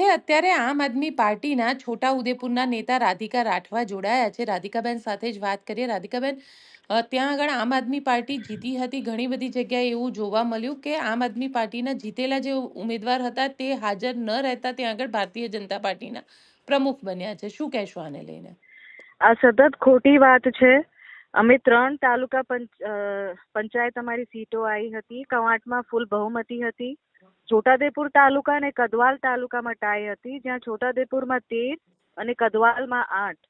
સાથે અત્યારે આમ આદમી પાર્ટીના છોટાઉદેપુરના નેતા રાધિકા રાઠવા જોડાયા છે. રાધિકાબેન સાથે જ વાત કરીએ. રાધિકાબેન, ત્યાં આગળ આમ આદમી પાર્ટી જીતી હતી. ઘણી બધી જગ્યાએ એવું જોવા મળ્યું કે આમ આદમી પાર્ટીના જીતેલા જે ઉમેદવાર હતા તે હાજર ન રહેતા ત્યાં આગળ ભારતીય જનતા પાર્ટીના પ્રમુખ બન્યા છે. શું કહેશો આને લઈને? આ સતત ખોટી વાત છે. અમે 3 તાલુકા પંચાયત અમારી સીટો આવી હતી. કવાંટમાં ફૂલ બહુમતી હતી. છોટાઉદેપુર તાલુકા અને કદવાલ તાલુકામાં ટાઈ હતી, જ્યાં છોટાઉદેપુરમાં 13 અને કદવાલમાં 8.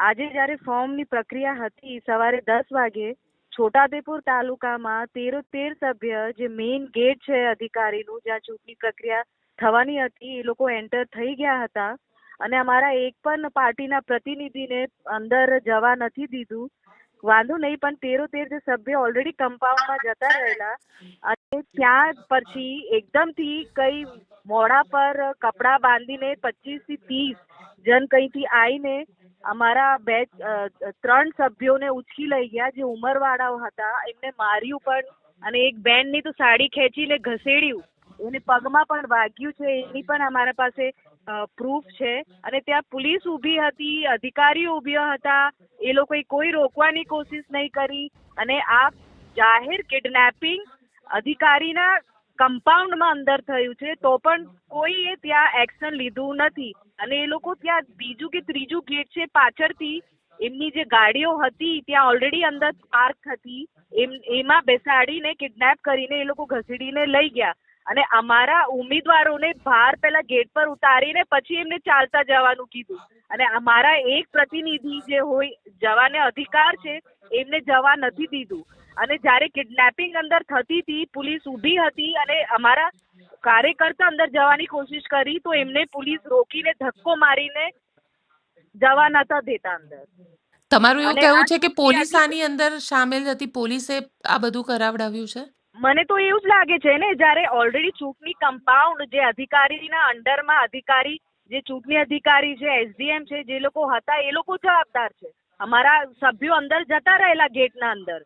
આજે જ્યારે ફોર્મની પ્રક્રિયા હતી સવારે 10 વાગે છોટાઉદેપુર તાલુકામાં 13 સભ્ય જે મેઇન ગેટ છે અધિકારીનું, જ્યાં ચૂંટણી પ્રક્રિયા થવાની હતી, એ લોકો એન્ટર થઈ ગયા હતા અને અમારા એક પણ પાર્ટીના પ્રતિનિધિને અંદર જવા નથી દીધું. વાંધો નહીં, પણ 13 જે સભ્ય ઓલરેડી કમ્પાઉન્ડમાં જતા રહેલા અને ત્યાં પછી એકદમથી કઈ મોઢા પર કપડા બાંધીને 25 થી 30 જણ કઈથી આવીને અમારા 3 સભ્યોને ઉચકી લઈ ગયા, જે ઉંમરવાળાઓ હતા. એમને માર્યું પણ અને એક બેનની તો સાડી ખેંચીને ઘસેડ્યું, એને પગમાં પણ વાગ્યું છે. એની પણ અમારા પાસે પ્રૂફ છે. અને ત્યાં પોલીસ ઊભી હતી, અધિકારીઓ ઊભા હતા, એ લોકોએ કોઈ રોકવાની કોશિશ નહીં કરી. અને આ જાહેર કિડનેપિંગ અધિકારીના કમ્પાઉન્ડમાં અંદર થયું છે, તો પણ કોઈએ ત્યાં એક્શન લીધું નથી. અને એ લોકો ત્યાં બીજું કે ત્રીજું ગેટ છે પાછળથી એમની જે ગાડીઓ હતી ત્યાં ઓલરેડી અંદર પાર્ક હતી, એમાં બેસાડીને કિડનેપ કરીને એ લોકો ઘસેડીને લઈ ગયા. અને અમારા ઉમેદવારોને બહાર પેલા ગેટ પર ઉતારીને પછી એમને ચાલતા જવાનું કીધું. અને અમારા એક પ્રતિનિધિ જે હોય જવાને અધિકાર છે એમને જવા નથી દીધું. અને જ્યારે કિડનેપિંગ અંદર થતી હતી, પોલીસ ઊભી હતી અને અમારા કાર્યકર્તા અંદર જવાની કોશિશ કરી તો એમને પોલીસ રોકીને ધક્કો મારીને જવા નતા દેતા અંદર. તમારું એવું કહેવું છે કે પોલીસ આની અંદર સામેલ હતી, પોલીસે આ બધું કરાવડાવ્યું છે? મને તો એવું જ લાગે છે ને, જ્યારે ઓલરેડી ચૂંટણી કમ્પાઉન્ડ જે અધિકારીના અંડરમાં અધિકારી, જે ચૂંટણી અધિકારી છે, એસડીએમ છે, જે લોકો હતા એ લોકો જવાબદાર છે. અમારા સભ્યો અંદર જતા રહેલા ગેટના અંદર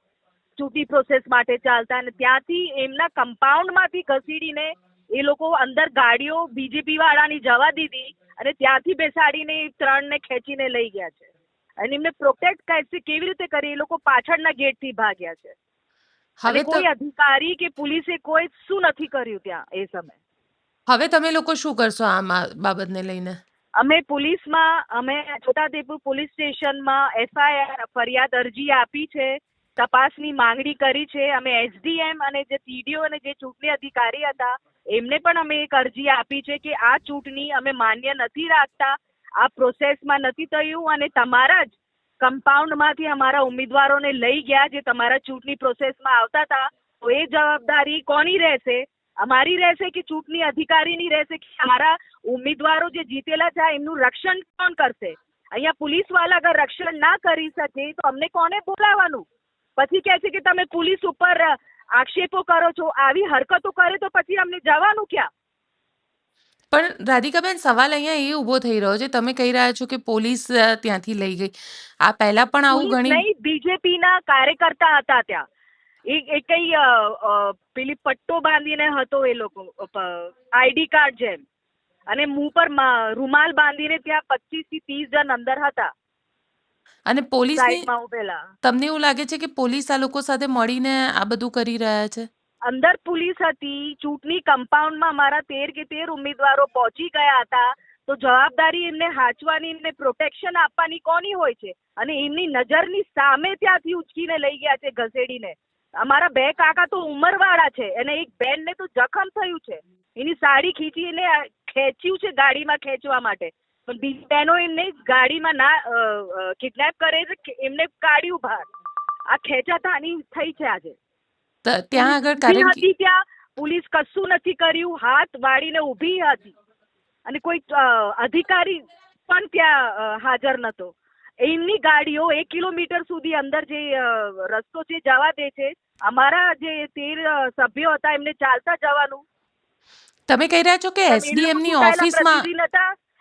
ચૂંટણી પ્રોસેસ માટે ચાલતા, અને ત્યાંથી એમના કમ્પાઉન્ડમાંથી ઘસીડીને એ લોકો અંદર ગાડીઓ બીજેપી વાળાની જવા દીધી અને ત્યાંથી બેસાડીને 3ને ખેંચીને લઈ ગયા છે. અને એમને પ્રોટેક્ટ કેવી રીતે કરી? એ લોકો પાછળના ગેટથી ભાગ્યા છે. હવે કોઈ અધિકારી કે પોલીસે કોઈ શું નથી કર્યું ત્યાં એ સમય. હવે તમે લોકો શું કરશો આ બાબતને લઈને? અમે છોટાઉદેપુર પોલીસ સ્ટેશનમાં FIR ફરિયાદ અરજી આપી છે, તપાસની માંગણી કરી છે. અમે SDM અને જે TDO અને જે ચૂંટણી અધિકારી હતા એમને પણ અમે એક અરજી આપી છે કે આ ચૂંટણી અમે માન્ય નથી રાખતા, આ પ્રોસેસમાં નથી થયું અને તમારા જ કમ્પાઉન્ડમાંથી અમારા ઉમેદવારોને લઈ ગયા જે તમારા ચૂંટણી પ્રોસેસમાં આવતા હતા. તો એ જવાબદારી કોની રહેશે? અમારી રહેશે કે ચૂંટણી અધિકારીની રહેશે? કે અમારા ઉમેદવારો જે જીતેલા છે એમનું રક્ષણ કોણ કરશે? અહીંયા પોલીસ વાળા અગર રક્ષણ ના કરી શકે તો અમને કોને બોલાવવાનું? પછી કહે છે કે તમે પોલીસ ઉપર આક્ષેપો કરો છો. આવી હરકતો કરે તો પછી અમને જવાનું ક્યાં? પણ રાધિકાબેન, સવાલ અહીંયા એ ઊભો થઈ રહ્યો છે, તમે કહી રહ્યા છો કે પોલીસ ત્યાંથી લઈ ગઈ. આ પહેલા પણ આવું પોલીસ નહીં, બીજેપીના કાર્યકર્તા હતા ત્યાં. એ કઈ પેલી પટ્ટો બાંધીને હતો, એ લોકો ID કાર્ડ જેમ, અને મુંહ પર રૂમાલ બાંધીને ત્યાં 25 થી 30 જણ અંદર હતા. અને પોલીસની ઉભેલા. તમને એવું લાગે છે કે પોલીસ આ લોકો સાથે મળીને આ બધું કરી રહ્યા છે? અંદર પોલીસ હતી, ચૂંટણી કમ્પાઉન્ડમાં મારા 13 ઉમેદવારો પહોંચી ગયા હતા, તો જવાબદારી એમને હાચવાની, એમને પ્રોટેક્શન આપવાની કોની હોય છે? અને એમની નજરની સામે ત્યાંથી ઉચકીને લઈ ગયા છે ઘસેડીને. અમારા 2 કાકા તો ઉંમરવાળા છે અને એક બેનને તો જખમ થયું છે, એની સાડી ખીચીને ખેંચ્યું છે ગાડીમાં ખેંચવા માટે, પણ બીજી બહેનો એમને ગાડીમાં ના કિડનેપ કરે છે, એમને કાઢ્યું બહાર. આ ખેંચાતાની થઈ છે આજે. ત્યાં આગળ ત્યાં પોલીસ કશું નથી કર્યું, હાથ વાળીને ઊભી હતી અને કોઈ અધિકારી પણ ત્યાં હાજર નતો. એમની ગાડીઓ 1 કિલોમીટર સુધી અંદર જે રસ્તો છે જવા દે છે. અમારા જે 13 સભ્યો હતા એમને ચાલતા જવાનું. તમે કહી રહ્યા છો કે SDM ની ઓફિસમાં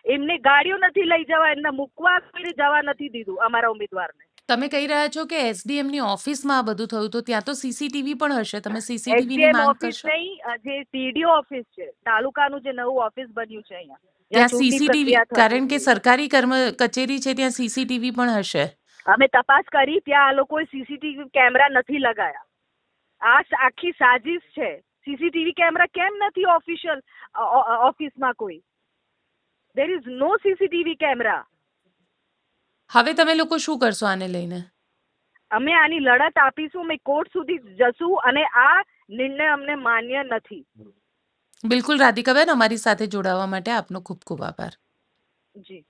એમને ગાડીઓ નથી લઈ જવા, એમને મૂકવા કોઈને જવા નથી દીધું અમારા ઉમેદવારને. તમે કહી રહ્યા છો કે SDM ની ઓફિસમાં આ બધું થયું, તો ત્યાં તો CCTV પણ હશે, તમે CCTV ની માંગ કરશો? નહીં, જે TDO ઓફિસ છે તાલુકાનું, જે નવું ઓફિસ બન્યું છે અહીંયા, જ્યાં ત્યાં ચૂંટણી સીસીટીવી, પ્રક્રિયા થતી કારણ કે હતી. સરકારી કચેરી છે ત્યાં સીસીટીવી પણ હશે. અમે તપાસ કરી, ત્યાં આ લોકોએ સીસીટીવી કેમેરા નથી લગાયા. આ આખી સાજિશ છે. સીસીટીવી કેમેરા કેમ નથી ઓફિશિયલ ઓફિસમાં કોઈ? There is no CCTV camera. હવે તમે લોકો શું કરશો આને લઈને? અમે આની લડત આપીશું, અમે કોર્ટ સુધી જશું અને આ નિર્ણય અમને માન્ય નથી. બિલકુલ રાધિકાબેન, અમારી સાથે જોડાવા માટે આપનો ખૂબ ખૂબ આભાર. જી.